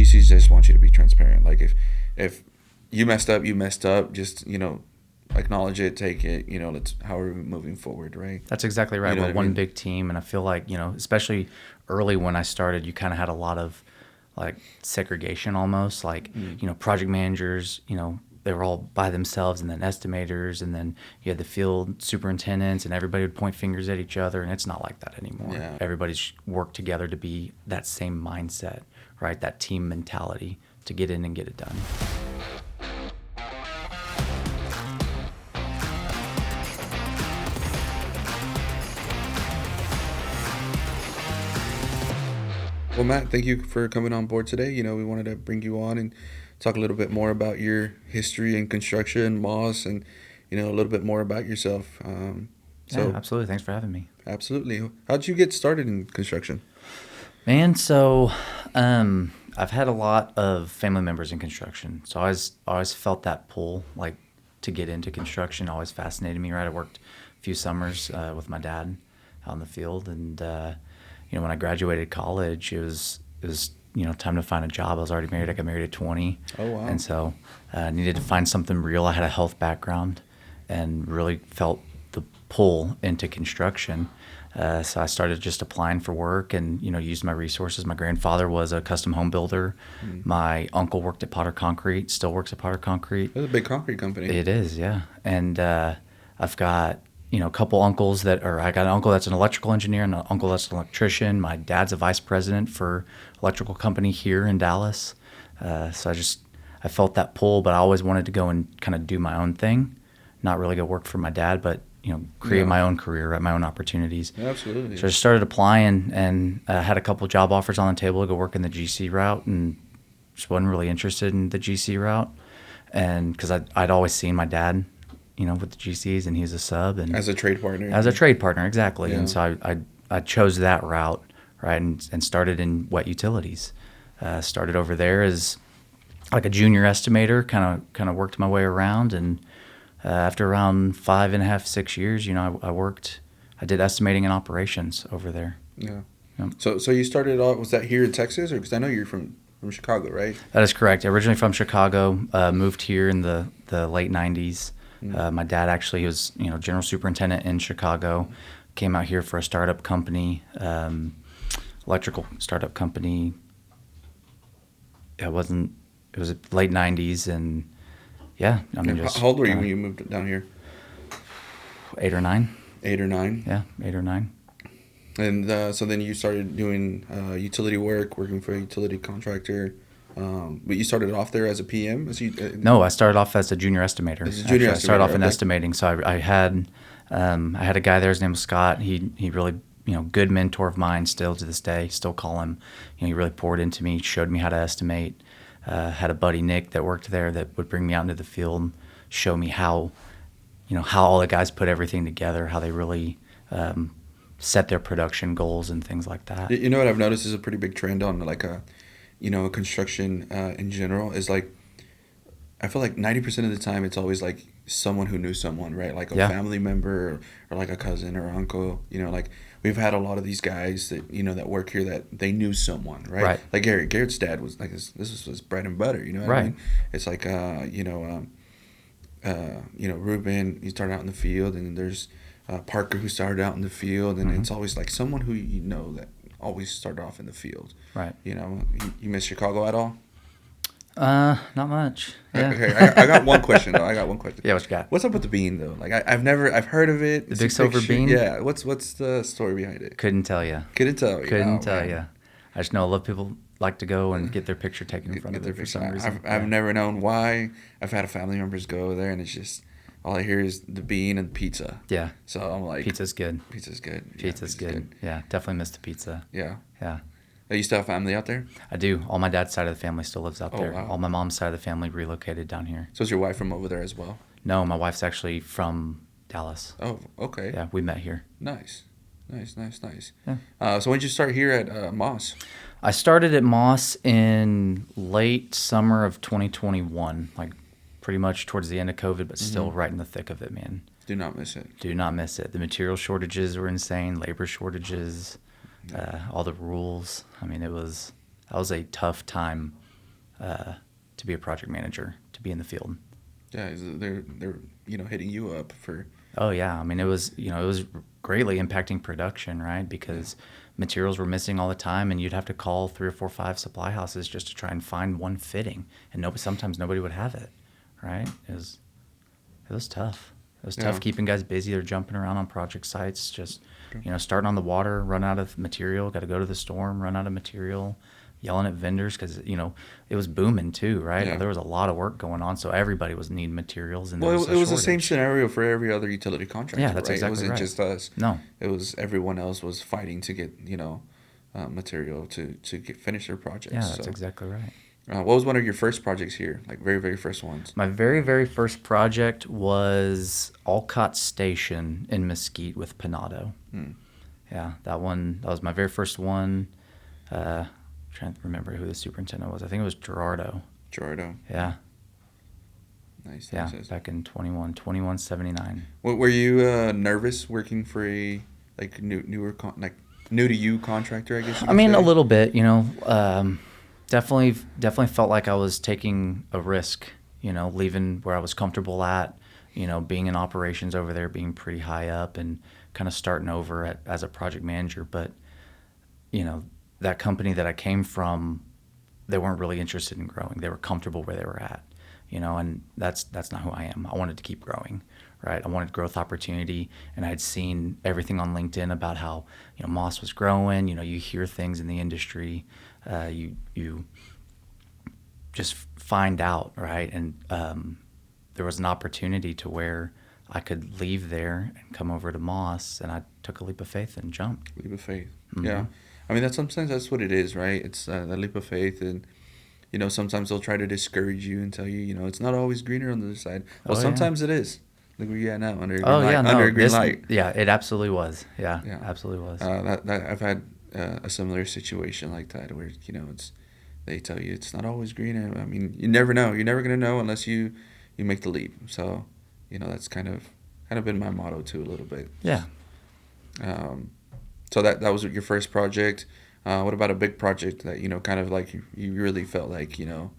GCs just want you to be transparent. Like if you messed up, you messed up. Just acknowledge it, take it. Let's how are we moving forward, right? That's exactly right. You know We're what I one mean? big team, and I feel like, especially early when I started, you kind of had a lot of like segregation almost. Like, project managers, they were all by themselves, and then estimators, and then you had the field superintendents, and everybody would point fingers at each other, and it's not like that anymore. Yeah. Everybody's worked together to be that same mindset, right? That team mentality to get in and get it done. Well, Matt, thank you for coming on board today. We wanted to bring you on and talk a little bit more about your history in construction, Moss, and a little bit more about yourself. Yeah, So, absolutely. Thanks for having me. absolutely. How'd you get started in construction? Man, so I've had a lot of family members in construction, so I always felt that pull, like to get into construction. Always fascinated me. Right, I worked a few summers with my dad out in the field, and when I graduated college, it was time to find a job. I was already married. I got married at 20, Oh, wow. and so I needed to find something real. I had a health background, and really felt the pull into construction. So I started just applying for work and, used my resources. My grandfather was a custom home builder. My uncle worked at Potter Concrete, still works at Potter Concrete. That's a big concrete company. It is, yeah. And I've got, a couple uncles I got an uncle that's an electrical engineer and an uncle that's an electrician. My dad's a vice president for electrical company here in Dallas. So I felt that pull, but I always wanted to go and kind of do my own thing, not really go work for my dad, but create my own career, my own opportunities. Absolutely. So I just started applying and had a couple job offers on the table to go work in the GC route, and just wasn't really interested in the GC route. And because I'd always seen my dad, with the GCs, and he's a sub. And As a trade partner. as a trade partner, exactly. Yeah. And so I chose that route, right, and started in wet utilities. Started over there as like a junior estimator, kind of worked my way around, and after around 5.5, 6 years, I did estimating and operations over there. Yeah. Yep. So you started off, was that here in Texas? Or because I know you're from Chicago, right? That is correct. Originally from Chicago, moved here in the late 90s. My dad actually was, general superintendent in Chicago, came out here for a startup company, electrical startup company. It was late 90s, and yeah, How old were you when you moved down here? 8 or 9. 8 or 9? Yeah, 8 or 9. And so then you started doing utility work, working for a utility contractor. But you started off there as a PM? No, I started off as a junior estimator. As a junior Actually, I started estimator, off in okay. estimating. So I had a guy there. His name was Scott. He really, good mentor of mine still to this day. Still call him. He really poured into me, showed me how to estimate. Had a buddy, Nick, that worked there that would bring me out into the field, show me how all the guys put everything together, how they really set their production goals and things like that. You know what I've noticed is a pretty big trend on construction in general is like, I feel like 90% of the time it's always like someone who knew someone, right? Like a family member or like a cousin or uncle. Like we've had a lot of these guys that that work here that they knew someone, right? Right. Like Garrett's dad was like this was his bread and butter. You know what I mean? It's like Ruben, he started out in the field, and then there's Parker, who started out in the field, and it's always like someone who that always started off in the field. Right. You miss Chicago at all? Not much. Yeah. Okay, I got one question though. Yeah, what you got? What's up with the bean though? Like I've heard of it. The big silver bean? Yeah. What's the story behind it? Couldn't tell you. Couldn't tell you. Couldn't tell man. you. I just know a lot of people like to go and get their picture taken in front of it for some reason. I've never known why. I've had family members go there, and it's just all I hear is the bean and pizza. Yeah. So I'm like, Pizza's good. Pizza's good. Yeah, Pizza's good. Yeah, definitely miss the pizza. Yeah. Yeah. You still have family out there? I do. All my dad's side of the family still lives out there. Wow. All my mom's side of the family relocated down here. So is your wife from over there as well? No, my wife's actually from Dallas. Oh, okay. Yeah, we met here. Nice. Yeah. So when did you start here at Moss? I started at Moss in late summer of 2021, like pretty much towards the end of COVID, but still right in the thick of it, man. Do not miss it. Do not miss it. The material shortages were insane, labor shortages, all the rules. I mean, that was a tough time to be a project manager, to be in the field. Yeah, they're hitting you up for. Oh yeah, I mean it was greatly impacting production, right? Because materials were missing all the time, and you'd have to call 3 or 4 or 5 supply houses just to try and find one fitting, and sometimes nobody would have it, right? It was tough. It was tough Yeah. keeping guys busy. They're jumping around on project sites, just starting on the water, run out of material, got to go to the storm, run out of material, yelling at vendors because it was booming too, right? Yeah. There was a lot of work going on, so everybody was needing materials, and there Well, was a it was the same shortage. scenario for every other utility contractor, Yeah, that's right? It exactly wasn't right. just us. No. It was everyone else was fighting to get material to finish their projects. Yeah, that's So, exactly right. what was one of your first projects here? Like very very first ones. My very, very first project was Alcott Station in Mesquite with Panado. Hmm. Yeah, that was my very first one. Trying to remember who the superintendent was. I think it was Gerardo. Gerardo. Yeah, Nice. yeah, Nice. Nice. back in 2179. Were you nervous working for a like new to you contractor? I guess you I could mean, say? a little bit, definitely felt like I was taking a risk, leaving where I was comfortable at, being in operations over there, being pretty high up and kind of starting over as a project manager. But, that company that I came from, they weren't really interested in growing. They were comfortable where they were at, and that's not who I am. I wanted to keep growing, right? I wanted growth opportunity, and I had seen everything on LinkedIn about how, Moss was growing. You hear things in the industry, you just find out, right? And there was an opportunity to where I could leave there and come over to Moss, and I took a leap of faith and jumped. Leap of faith. Mm-hmm. Yeah. I mean, sometimes that's what it is, right? It's that leap of faith, and sometimes they'll try to discourage you and tell you, it's not always greener on the other side. Well, Oh, yeah. sometimes it is. Look where you're at now, under a green Oh light. yeah, no, Under a green light. yeah, it absolutely was. Yeah, Yeah. absolutely was. That I've had a similar situation like that where they tell you it's not always greener. I mean, you never know. You're never gonna know unless you make the leap. So, that's kind of been my motto too a little bit. Yeah. So that was your first project. What about a big project that kind of like you really felt like no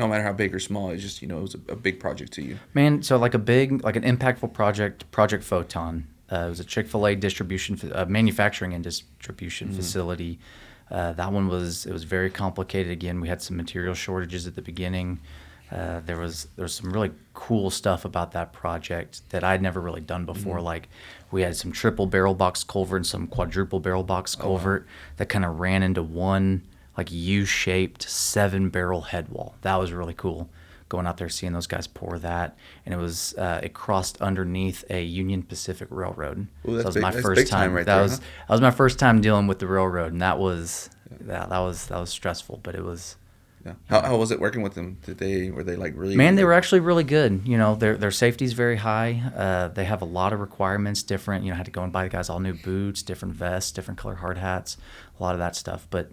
matter how big or small, it's just it was a big project to you. Man, so like an impactful project, Project Photon. It was a Chick-fil-A manufacturing and distribution facility. That one was very complicated. Again, we had some material shortages at the beginning. There was some really cool stuff about that project that I'd never really done before. Like we had some triple barrel box culvert and some quadruple barrel box culvert that kind of ran into one like U-shaped 7-barrel head wall. That was really cool. Going out there seeing those guys pour that, and it crossed underneath a Union Pacific Railroad. Ooh, so that was big, my that's first big time. right that there, was my first time dealing with the railroad, and that was stressful, but it was. Yeah. How was it working with them? Were they like really? Man, they were actually really good. Their safety's very high. They have a lot of requirements, different. Had to go and buy the guys all new boots, different vests, different color hard hats, a lot of that stuff. But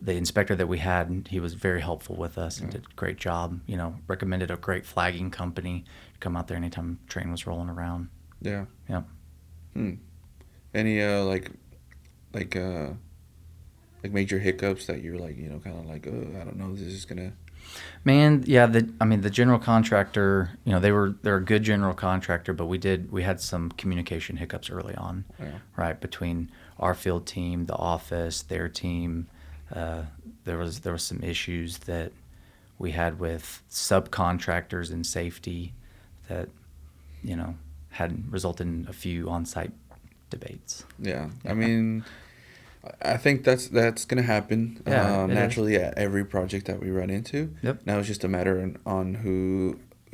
the inspector that we had, he was very helpful with us and did a great job. Recommended a great flagging company to come out there anytime train was rolling around. Yeah. Yep. Any major hiccups that you're like kind of like, oh, I don't know, this is gonna. Man, yeah. The general contractor, they're a good general contractor, but we had some communication hiccups early on, right, between our field team, the office, their team. There was some issues that we had with subcontractors and safety that had resulted in a few on-site debates. Yeah, I mean, I think that's gonna happen naturally at every project that we run into. Yep. Now it's just a matter on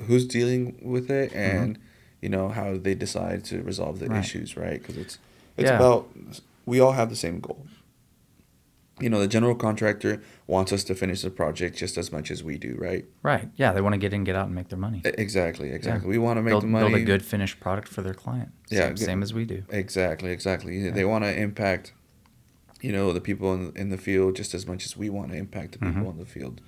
who's dealing with it and how they decide to resolve the issues, right? Because it's about, we all have the same goal. The general contractor wants us to finish the project just as much as we do, right? Right. Yeah, they want to get in, get out, and make their money. Exactly. Yeah. We want to make the money. Build a good finished product for their client. Same as we do. Exactly. Yeah. They want to impact, the people in the field just as much as we want to impact the people in the field.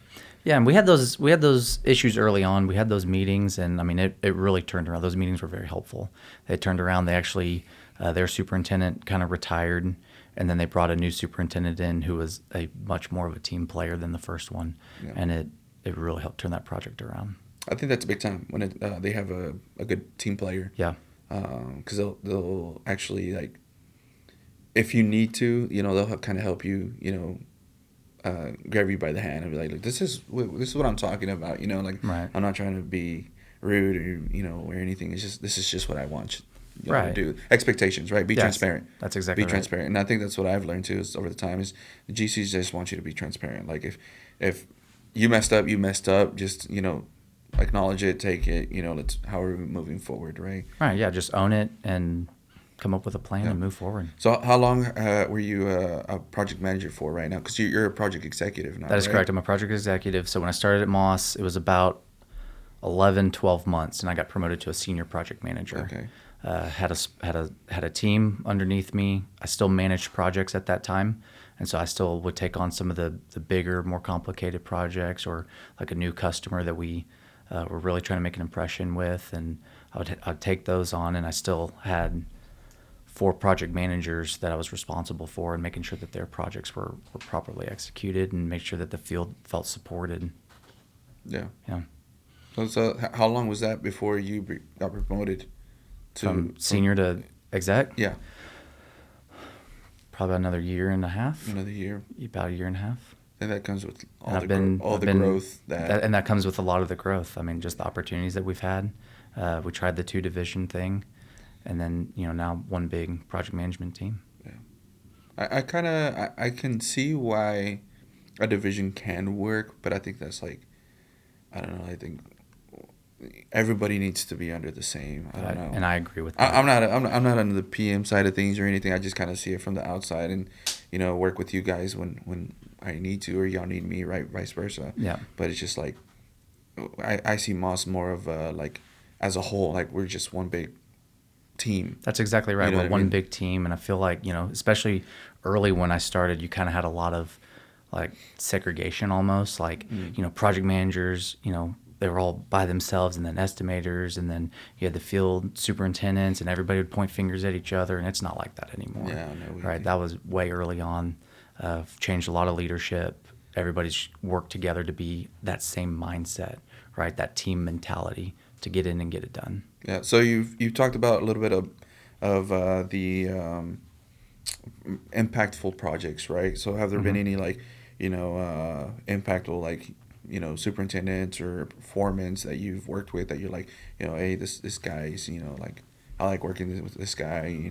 Yeah, and we had those issues early on. We had those meetings, and I mean, it really turned around. Those meetings were very helpful. They turned around. They actually, their superintendent kind of retired. And then they brought a new superintendent in who was a much more of a team player than the first one, Yeah. and it really helped turn that project around. I think that's a big time when they have a good team player. Yeah. Because they'll actually, like, if you need to, they'll kind of help you, grab you by the hand and be like, this is what I'm talking about, like, Right. I'm not trying to be rude or anything. It's just, this is just what I want you Right. to do. Expectations, right? Be Yes, transparent. that's exactly Be right. transparent. And I think that's what I've learned too is over the time is the GCs just want you to be transparent. Like if you messed up, just, acknowledge it, take it, how are we moving forward, right? Right. Yeah. Just own it and come up with a plan Yeah. and move forward. So how long were you a project manager for right now? Because you're a project executive now, That is right? correct. I'm a project executive. So when I started at Moss, it was about 11, 12 months, and I got promoted to a senior project manager. Okay. Had a team underneath me. I still managed projects at that time, and so I still would take on some of the bigger, more complicated projects, or like a new customer that we were really trying to make an impression with, and I'd take those on, and I still had 4 project managers that I was responsible for, and making sure that their projects were properly executed and make sure that the field felt supported. Yeah. Yeah. So how long was that before you got promoted From senior to exec? Yeah. Probably another year and a half. Another year. About a year and a half. And that comes with all And the growth and that comes with a lot of the growth. I mean, just the opportunities that we've had. We tried the 2-division thing, and then now one big project management team. Yeah. I can see why a division can work, but I think that's like, I don't know. I think everybody needs to be under the same. I don't know. And I agree with that. I'm not under the PM side of things or anything. I just kind of see it from the outside and work with you guys when I need to, or y'all need me, right? Vice versa. Yeah. But it's just like I see Moss more of like as a whole, like we're just one big team. That's exactly right. We're one big team, and I feel like especially early when I started, you kind of had a lot of like segregation almost, like project managers, they were all by themselves, and then estimators, and then you had the field superintendents, and everybody would point fingers at each other, and it's not like that anymore. Yeah, no, right. That was way early on. Changed a lot of leadership. Everybody's worked together to be that same mindset, right? That team mentality to get in and get it done. Yeah. So you've talked about a little bit of the impactful projects, right? So have there been any like impactful like superintendents or performance that you've worked with that you're like hey, this guy's like I like working with this guy,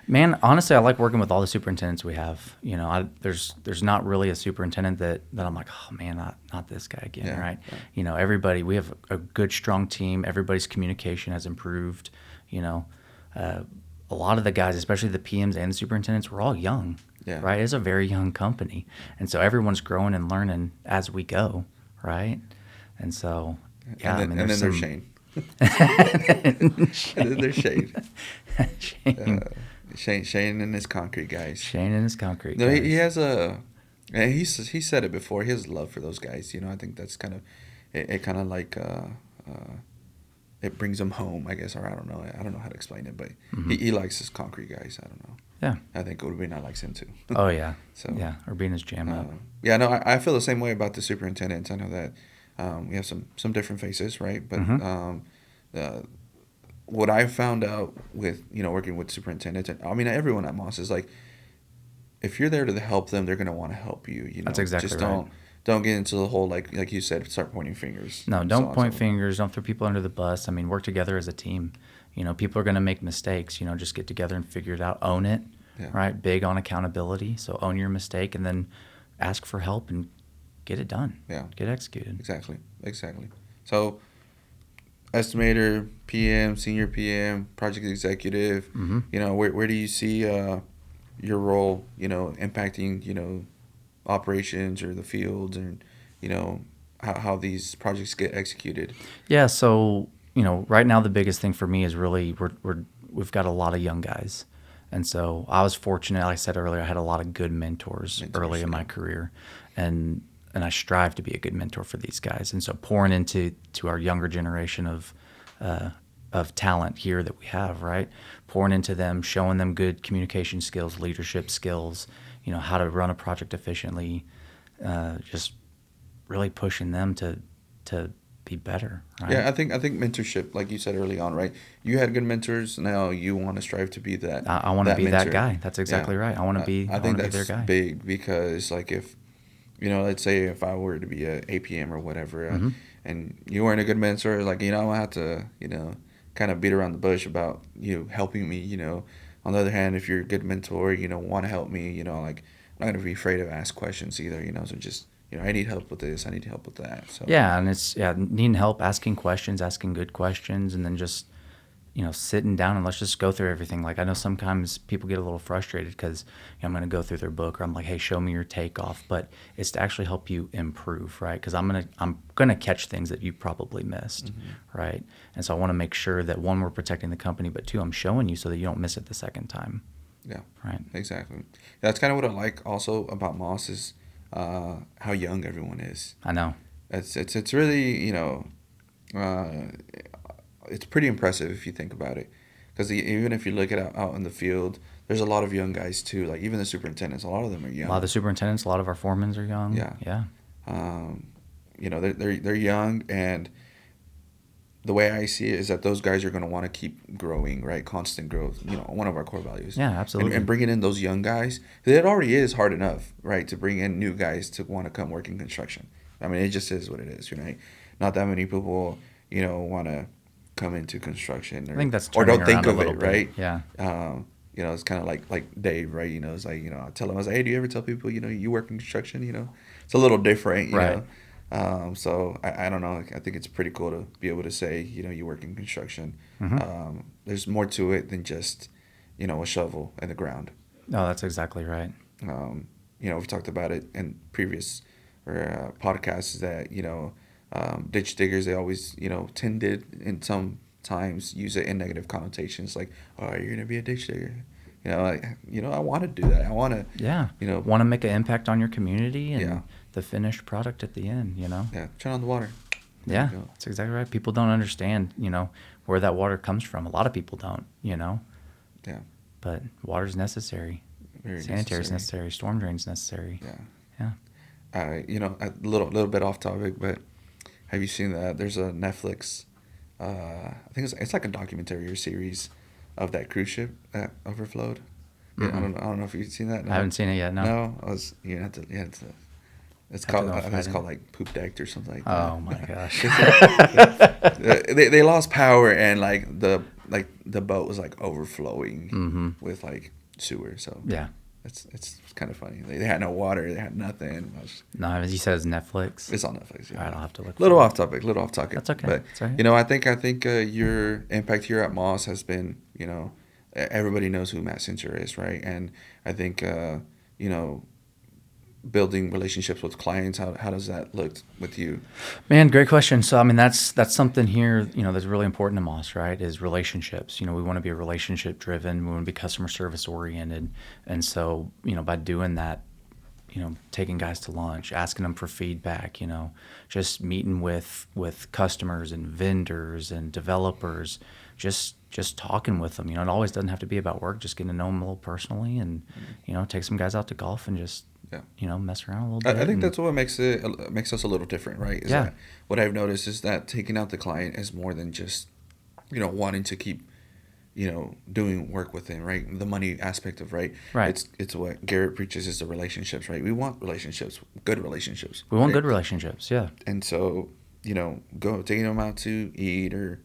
Man, honestly, I like working with all the superintendents we have. There's not really a superintendent that I'm like, oh man, not this guy again, Yeah, right? yeah. Everybody, we have a good, strong team. Everybody's communication has improved. A lot of the guys, especially the PMs and the superintendents, we're all young, Yeah. right? It's a very young company, and so everyone's growing and learning as we go, right? And so, yeah, and then there's Shane. There's Shane. Shane and his concrete guys. Shane and his concrete No, guys. he has a. And he said it before. He has love for those guys. I think that's kind of it. Kind of like it brings him home, I guess, or I don't know. I don't know how to explain it, but he likes his concrete guys. I don't know. Yeah. I think Urbina likes him too. Oh yeah. So yeah, Urbina's jam up. Yeah, no, I feel the same way about the superintendents. I know that we have some different faces, right? But what I found out with working with superintendents, and I mean everyone at Moss is like, if you're there to help them, they're gonna want to help you. That's exactly just right. don't get into the whole like you said, start pointing fingers. No, don't point fingers. Don't throw people under the bus. I mean, work together as a team. People are going to make mistakes. Just get together and figure it out. Own it, right? Big on accountability. So own your mistake and then ask for help and get it done. Yeah. Get executed. Exactly. So estimator, PM, senior PM, project executive, where do you see your role, impacting, operations or the fields and, how these projects get executed? Yeah. So, right now the biggest thing for me is really we've got a lot of young guys. And so I was fortunate, like I said earlier, I had a lot of good mentors early in my career. And I strive to be a good mentor for these guys. And so pouring into our younger generation of of talent here that we have, right? Pouring into them, showing them good communication skills, leadership skills, how to run a project efficiently, just really pushing them to be better, right? Yeah, I think mentorship, like you said early on, right? You had good mentors. Now you want to strive to be that I want to that be that mentor. guy. That's Yeah, exactly right. I want to be I I want think to be their that's guy. big because like if let's say if I were to be a APM or whatever, Hmm. and you weren't a good mentor, like I don't have to kind of beat around the bush about you helping me. On the other hand, if you're a good mentor, want to help me, like I'm not gonna be afraid to ask questions either. So just I need help with this, I need help with that. So Yeah, and it's needing help, asking questions, asking good questions, and then just sitting down and let's just go through everything. Like I know sometimes people get a little frustrated because I'm going to go through their book or I'm like, hey, show me your takeoff, but it's to actually help you improve, right? Because I'm gonna catch things that you probably missed, right? And so I want to make sure that one, we're protecting the company, but two, I'm showing you so that you don't miss it the second time, yeah, right? exactly. That's kind of what I like also about Moss is how young everyone is. I know. It's really uh, it's pretty impressive if you think about it, because even if you look at out in the field, there's a lot of young guys too. Like even the superintendents, a lot of them are A lot of the young. superintendents, a lot of our foremans are young. Yeah, Yeah. um, they're young, and the way I see it is that those guys are going to want to keep growing, right? Constant growth, one of our core values. Yeah, And absolutely. bringing in those young guys, it already is hard enough, right? To bring in new guys to want to come work in construction. I mean, it just is what it is, right? Not that many people, want to come into construction I think that's or turning don't think around a of little it, bit. right? Yeah. It's kind of like Dave, right? It's like, I tell him, I was like, hey, do you ever tell people, you work in construction? It's a little different, Right. So I don't know. I think it's pretty cool to be able to say, you work in construction. Hmm. There's more to it than just, a shovel in the ground. No, that's exactly right. We've talked about it in previous podcasts that, ditch diggers, they always, tended in some times use it in negative connotations like, oh, you're going to be a ditch digger. I want to do that. I want to, Yeah. you know, Want to make an impact on your community yeah, and the finished product at the end, yeah, turn on the water. There you Yeah, go. that's exactly right. People don't understand, where that water comes from. A lot of people don't, Yeah, but water's necessary. very Sanitary is necessary. necessary. Storm drain's necessary. Yeah. Yeah. A little bit off topic, but have you seen that? There's a Netflix. I think it's like a documentary or series of that cruise ship that overflowed. Yeah, Mm-mm. I don't know if you've seen that. I No, haven't seen it yet, no. no. I was you had to. It's Have to called. go I think it's find it. called like Poop Decked or something like that. Oh my gosh. They lost power and like the boat was like overflowing Mm-hmm. with like sewer. So Yeah. it's kind of funny. They had no water. They had nothing. No, as you said, it's Netflix. It's on Netflix. All Yeah. right, I'll have to look Little for it. off topic. Little off topic. That's okay. But That's all right. I think your impact here at Moss has been everybody knows who Matt Cincher is, right? And I think you know building relationships with clients. How does that look with you? Man, great question. So, I mean, that's something here, that's really important to Moss, right? Is relationships. We want to be relationship driven. We want to be customer service oriented, and so, by doing that, taking guys to lunch, asking them for feedback, just meeting with customers and vendors and developers, just talking with them. It always doesn't have to be about work. Just getting to know them a little personally, and take some guys out to golf and just Yeah. mess around a little I bit. think And that's what makes us a little different, right? Is yeah, that what I've noticed is that taking out the client is more than just wanting to keep doing work with him, right? The money aspect of right. right. It's what Garrett preaches is the relationships, right? We want relationships, good relationships, We want right? good relationships. Yeah. And so go taking them out to eat or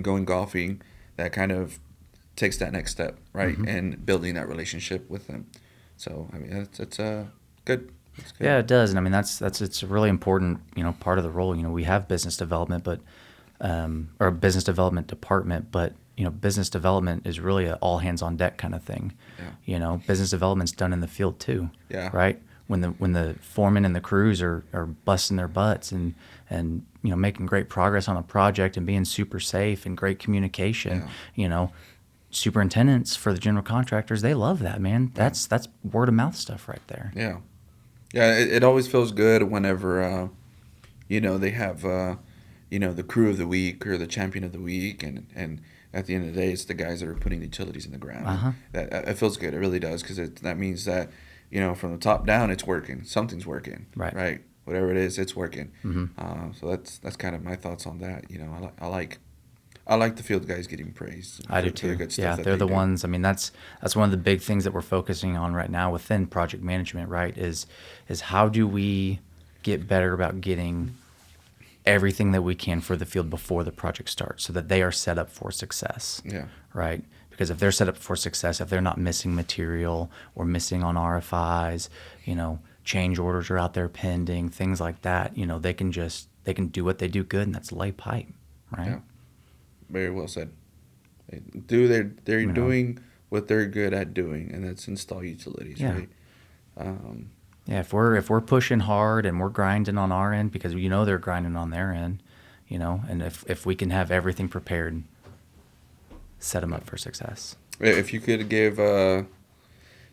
going golfing, that kind of takes that next step, right? Hmm. And building that relationship with them. So I mean that's good. That's good. Yeah, it does, and I mean it's a really important part of the role. We have business development, but or a business development department, but business development is really a all hands on deck kind of thing. Yeah. Business development's done in the field too, Yeah. right? When the foremen and the crews are busting their butts and making great progress on a project and being super safe and great communication, superintendents for the general contractors, they love that, man. That's word of mouth stuff right there. Yeah. Yeah. It always feels good whenever they have the crew of the week or the champion of the week, and at the end of the day, it's the guys that are putting the utilities in the ground. Uh-huh. That it feels good. It really does, because that means that from the top down, it's working. Something's working. Right. Right. Whatever it is, it's working. Mm-hmm. So that's kind of my thoughts on that. I like the field guys getting praised. I do for the too. good stuff Yeah, that they're they the do. ones. I mean, that's one of the big things that we're focusing on right now within project management. Right, is how do we get better about getting everything that we can for the field before the project starts, so that they are set up for success. Yeah. Right. Because if they're set up for success, if they're not missing material or missing on RFIs, change orders are out there pending, things like that, they can do what they do good, and that's lay pipe, right? Yeah. Very well said. They're doing what they're good at doing, and that's install utilities, Yeah. right? Yeah, if we're pushing hard and we're grinding on our end, because they're grinding on their end, and if we can have everything prepared, set them up for success. If you could give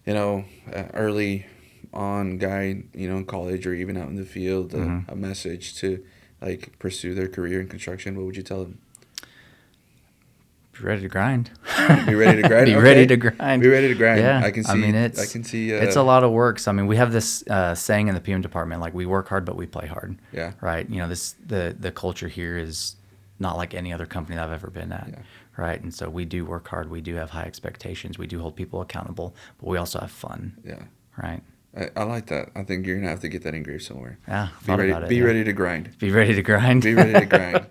early on guy, in college or even out in the field, Mm-hmm. a message to like pursue their career in construction, what would you tell them? Be ready to grind. Be ready to grind. Be Okay. ready to grind. Be ready to grind. Yeah, I can see. I can see. It's a lot of work. So, I mean, we have this saying in the PM department, like, we work hard, but we play hard. Yeah. Right. The culture here is not like any other company that I've ever been at. Yeah. Right. And so we do work hard. We do have high expectations. We do hold people accountable, but we also have fun. Yeah. Right. I like that. I think you're gonna have to get that engraved somewhere. Yeah. Thought about it. Be Yeah. ready to grind. Be ready to grind. Be ready to grind.